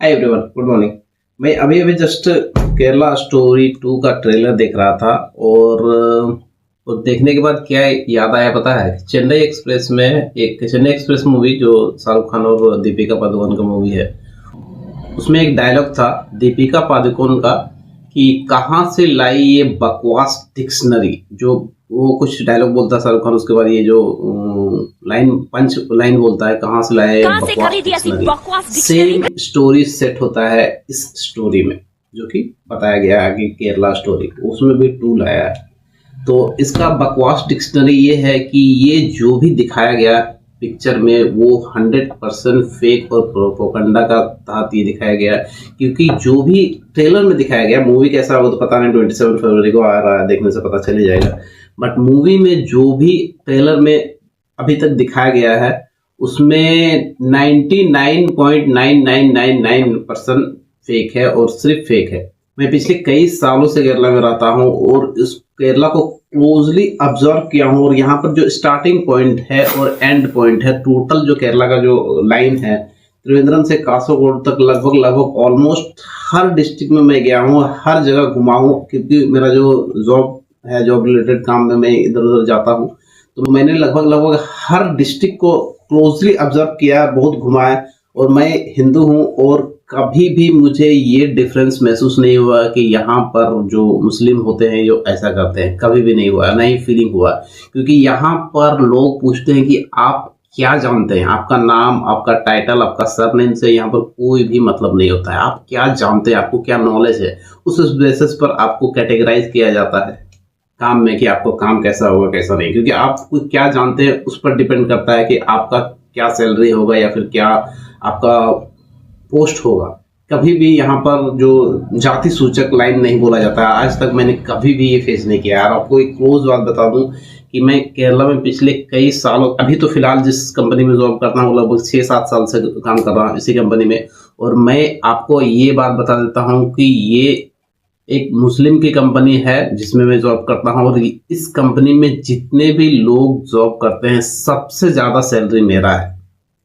Hi everyone, good morning. मैं अभी अभी जस्ट केरला स्टोरी 2 का ट्रेलर देख रहा था और वो देखने के बाद क्या याद आया पता है? चेन्नई एक्सप्रेस मूवी जो शाहरुख खान और दीपिका पादुकोण का मूवी है, उसमें एक डायलॉग था दीपिका पादुकोण का कि कहाँ से लाई ये बकवास डिक्शनरी। जो वो कुछ डायलॉग बोलता है शाहरुख खान, उसके बाद ये जो लाइन पंच लाइन बोलता है, कहाँ से लाया ये कहाँ से बकवास खरीदी ऐसी डिक्शनरी। बकवास डिक्शनरी। सेम स्टोरी सेट होता है इस स्टोरी में, जो कि बताया गया है कि केरला स्टोरी, उसमें भी 2 लाया है। तो इसका बकवास डिक्शनरी ये है कि ये जो भी दिखाया गया पिक्चर में वो 100% फेक और प्रोपोगंडा का तहत ये दिखाया गया, क्योंकि जो भी ट्रेलर में दिखाया गया, मूवी कैसा होगा तो पता नहीं, 27 फरवरी को आ रहा है, देखने से पता चल ही जाएगा। बट मूवी में जो भी ट्रेलर में अभी तक दिखाया गया है उसमें 99.9999% फेक है और सिर्फ फेक है। मैं पिछले कई सालों से केरला में रहता हूँ और इस केरला को क्लोजली ऑब्जर्व किया हूँ, और यहाँ पर जो स्टार्टिंग पॉइंट है और एंड पॉइंट है, टोटल जो केरला का जो लाइन है त्रिवेंद्रम से कासरगोड तक, लगभग ऑलमोस्ट हर डिस्ट्रिक्ट में मैं गया हूँ, हर जगह घुमा हूँ, क्योंकि मेरा जो जॉब है, जॉब रिलेटेड काम में मैं इधर उधर जाता हूँ। तो मैंने लगभग हर डिस्ट्रिक्ट को क्लोजली ऑब्जर्व किया, बहुत घुमा है। और मैं हिंदू हूँ और कभी भी मुझे ये डिफरेंस महसूस नहीं हुआ कि यहाँ पर जो मुस्लिम होते हैं जो ऐसा करते हैं, कभी भी नहीं हुआ, नहीं फीलिंग हुआ। क्योंकि यहाँ पर लोग पूछते हैं कि आप क्या जानते हैं, आपका नाम, आपका टाइटल, आपका सरनेम से यहाँ पर कोई भी मतलब नहीं होता है। आप क्या जानते हैं, आपको क्या नॉलेज है, उस बेसिस पर आपको कैटेगराइज किया जाता है काम में कि आपको काम कैसा होगा कैसा नहीं। क्योंकि आप क्या जानते हैं उस पर डिपेंड करता है कि आपका क्या सैलरी होगा या फिर क्या आपका पोस्ट होगा। कभी भी यहाँ पर जो जाति सूचक लाइन नहीं बोला जाता है, आज तक मैंने कभी भी ये फेस नहीं किया। यार आपको एक क्लोज बात बता दूं कि मैं केरला में पिछले कई सालों, अभी तो फिलहाल जिस कंपनी में जॉब करता हूँ लगभग 6-7 साल से काम कर रहा हूँ इसी कंपनी में, और मैं आपको ये बात बता देता हूँ कि ये एक मुस्लिम की कंपनी है जिसमें मैं जॉब करता हूँ, और इस कंपनी में जितने भी लोग जॉब करते हैं सबसे ज़्यादा सैलरी मेरा है।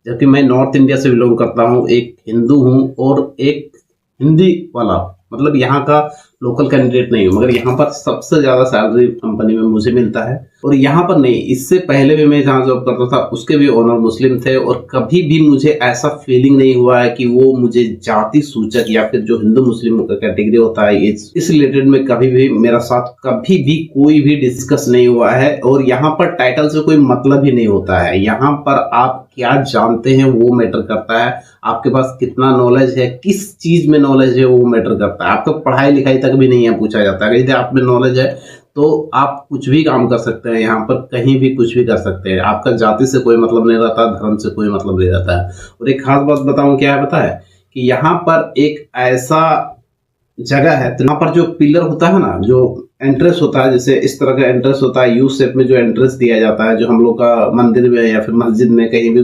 जबकि मैं नॉर्थ इंडिया से बिलोंग करता हूँ, एक हिंदू हूँ और एक हिंदी वाला, मतलब यहाँ का लोकल कैंडिडेट नहीं हूँ, मगर यहाँ पर सबसे ज़्यादा सैलरी कंपनी में मुझे मिलता है। और यहाँ पर नहीं, इससे पहले भी मैं जहाँ जॉब करता था उसके भी ओनर मुस्लिम थे, और कभी भी मुझे ऐसा फीलिंग नहीं हुआ है कि वो मुझे जाति सूचक या फिर जो हिंदू मुस्लिम का कैटेगरी होता है इस रिलेटेड में कभी भी मेरा साथ कभी भी कोई भी डिस्कस नहीं हुआ है। और यहाँ पर टाइटल से कोई मतलब ही नहीं होता है, यहाँ पर आप क्या जानते हैं वो मैटर करता है, आपके पास कितना नॉलेज है, किस चीज में नॉलेज है वो मैटर करता है। आपका पढ़ाई लिखाई तक भी नहीं है पूछा जाता है, यदि आप में नॉलेज है तो आप कुछ भी काम कर सकते हैं, यहाँ पर कहीं भी कुछ भी कर सकते हैं। आपका जाति से कोई मतलब नहीं रहता, धर्म से कोई मतलब नहीं रहता है। और एक खास बात बताऊं, क्या है पता है कि यहाँ पर एक ऐसा जगह है, तो यहाँ पर जो पिलर होता है ना, जो एंट्रेंस होता है, जैसे इस तरह का एंट्रेंस होता है, यू शेप में जो एंट्रेंस दिया जाता है, जो हम लोग का मंदिर में या फिर मस्जिद में कहीं भी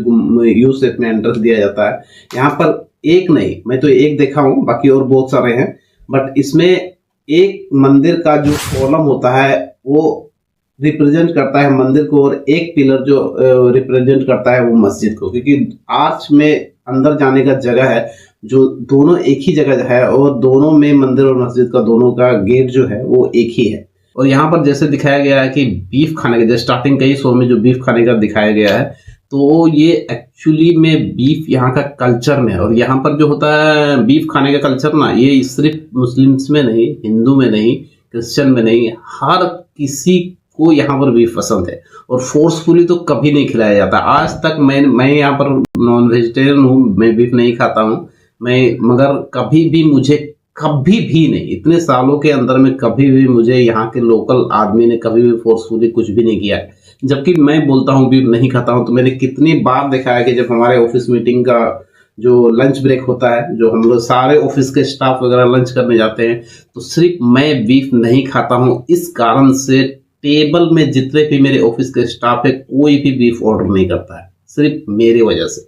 यू शेप में एंट्रेंस दिया जाता है। यहाँ पर एक नहीं, मैं तो एक देखा हूँ, बाकी और बहुत सारे हैं, बट इसमें एक मंदिर का जो कॉलम होता है वो रिप्रेजेंट करता है मंदिर को, और एक पिलर जो रिप्रेजेंट करता है वो मस्जिद को। क्योंकि आर्च में अंदर जाने का जगह है, जो दोनों एक ही जगह है, और दोनों में मंदिर और मस्जिद का दोनों का गेट जो है वो एक ही है। और यहाँ पर जैसे दिखाया गया है कि बीफ खाने का, जैसे स्टार्टिंग कई शो में जो बीफ खाने का दिखाया गया है, तो ये एक्चुअली में बीफ यहाँ का कल्चर में है। और यहाँ पर जो होता है बीफ खाने का कल्चर ना, ये सिर्फ मुस्लिम्स में नहीं, हिंदू में नहीं, क्रिश्चियन में नहीं, हर किसी को यहाँ पर बीफ पसंद है। और फोर्सफुली तो कभी नहीं खिलाया जाता। आज तक मैं यहाँ पर नॉन वेजिटेरियन हूँ, मैं बीफ नहीं खाता हूँ मैं, मगर कभी भी मुझे, कभी भी नहीं, इतने सालों के अंदर में कभी भी मुझे यहाँ के लोकल आदमी ने कभी भी फोर्सफुली कुछ भी नहीं किया है। जबकि मैं बोलता हूँ बीफ नहीं खाता हूँ, तो मैंने कितनी बार देखा है कि जब हमारे ऑफिस मीटिंग का जो लंच ब्रेक होता है, जो हम लोग सारे ऑफिस के स्टाफ वगैरह लंच करने जाते हैं, तो सिर्फ मैं बीफ नहीं खाता हूँ। इस कारण से टेबल में जितने भी मेरे ऑफिस के स्टाफ है कोई भी बीफ ऑर्डर नहीं करता है, सिर्फ मेरी वजह से।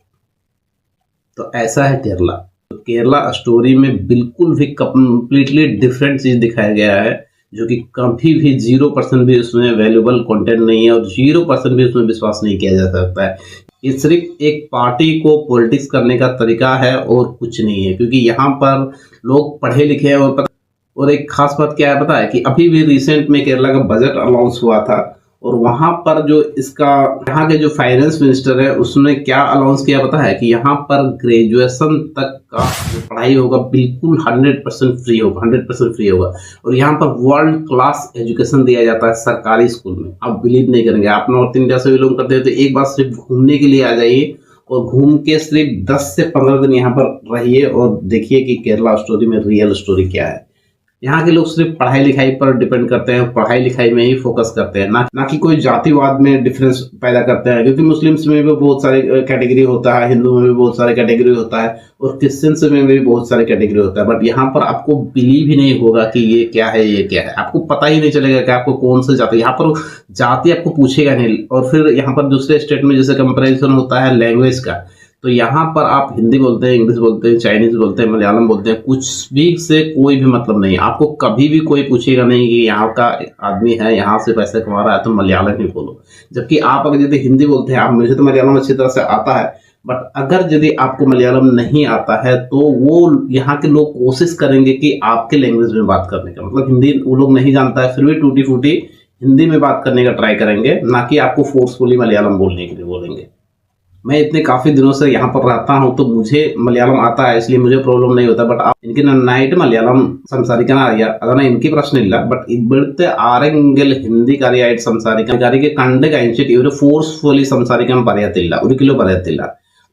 तो ऐसा है केरला। तो केरला स्टोरी में बिल्कुल भी कंप्लीटली डिफरेंट चीज दिखाया गया है, जो कि कभी भी 0% भी उसमें वैल्यूबल कंटेंट नहीं है, और 0% भी उसमें विश्वास नहीं किया जा सकता है। ये सिर्फ एक पार्टी को पॉलिटिक्स करने का तरीका है और कुछ नहीं है, क्योंकि यहाँ पर लोग पढ़े लिखे हैं और एक खास बात क्या है पता है कि अभी भी रिसेंट में केरला का बजट अनाउंस हुआ था और वहां पर जो इसका यहाँ के जो फाइनेंस मिनिस्टर है उसने क्या अनाउंस किया पता है कि यहाँ पर ग्रेजुएशन तक का जो पढ़ाई होगा बिल्कुल 100% फ्री होगा, 100% फ्री होगा। और यहाँ पर वर्ल्ड क्लास एजुकेशन दिया जाता है सरकारी स्कूल में। आप बिलीव नहीं करेंगे, आप नॉर्थ इंडिया से बिलोंग करते हैं तो एक बार सिर्फ घूमने के लिए आ जाइए और घूम के सिर्फ 10 से 15 दिन यहाँ पर रहिए और देखिए कि केरला स्टोरी में रियल स्टोरी क्या है। यहाँ के लोग सिर्फ पढ़ाई लिखाई पर डिपेंड करते हैं, पढ़ाई लिखाई में ही फोकस करते हैं, ना कि कोई जातिवाद में डिफरेंस पैदा करते हैं, क्योंकि मुस्लिम्स में भी बहुत सारे कैटेगरी होता है, हिंदू में भी बहुत सारे कैटेगरी होता है और क्रिश्चियंस में भी बहुत सारे कैटेगरी होता है। बट यहाँ पर आपको बिलीव ही नहीं होगा कि ये क्या है, ये क्या है, आपको पता ही नहीं चलेगा कि आपको कौन से जाति, यहाँ पर जाति आपको पूछेगा नहीं। और फिर यहाँ पर दूसरे स्टेट में जैसे कंपेरिजन होता है लैंग्वेज का, तो यहाँ पर आप हिंदी बोलते हैं, इंग्लिश बोलते हैं, चाइनीज बोलते हैं, मलयालम बोलते हैं, कुछ भी से कोई भी मतलब नहीं। आपको कभी भी कोई पूछेगा नहीं कि यहाँ का आदमी है, यहाँ से पैसे कमा रहा है तो मलयालम ही बोलो। जबकि आप अगर यदि हिंदी बोलते हैं, आप मुझे तो मलयालम अच्छी तरह से आता है, बट अगर यदि आपको मलयालम नहीं आता है तो वो यहाँ के लोग कोशिश करेंगे कि आपके लैंग्वेज में बात करने का, मतलब हिंदी वो लोग नहीं जानता है फिर भी टूटी फूटी हिंदी में बात करने का ट्राई करेंगे, ना कि आपको फोर्सफुली मलयालम बोलने के लिए बोलेंगे। मैं इतने काफी दिनों से यहाँ पर रहता हूँ तो मुझे मलयालम आता है, इसलिए मुझे प्रॉब्लम नहीं होता। बट എനിക്ക് നന്നായിട്ട് മലയാളം സംസാരിക്കാൻ അറിയാം, അതാണ് എനിക്ക് പ്രശ്നമില്ല. ബട്ട് ഇവിടുത്തെ ആരെങ്കിലും ഹിന്ദിക്കാരിയായിട്ട് സംസാരിക്കാരിക്ക് കണ്ട് കഴിഞ്ഞിട്ട് ഇവർ ഫോर्सफुली സംസാരിക്കാൻ പറയത്തില്ല, ഒരിക്കലും പറയത്തില്ല।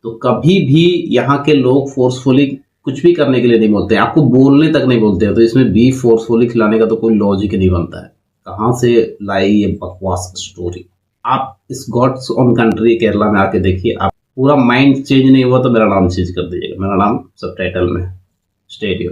तो कभी भी यहाँ के लोग फोर्सफुली कुछ भी करने के लिए नहीं बोलते, आपको बोलने तक नहीं बोलते। तो इसमें बीफ फोर्सफुली खिलाने का तो कोई लॉजिक नहीं बनता है। कहाँ से लाई ये बकवास स्टोरी। आप इस गॉड्स ऑन कंट्री केरला में आके देखिए, आप पूरा माइंड चेंज नहीं हुआ तो मेरा नाम चेंज कर दीजिएगा। मेरा नाम सबटाइटल में स्टेडियो।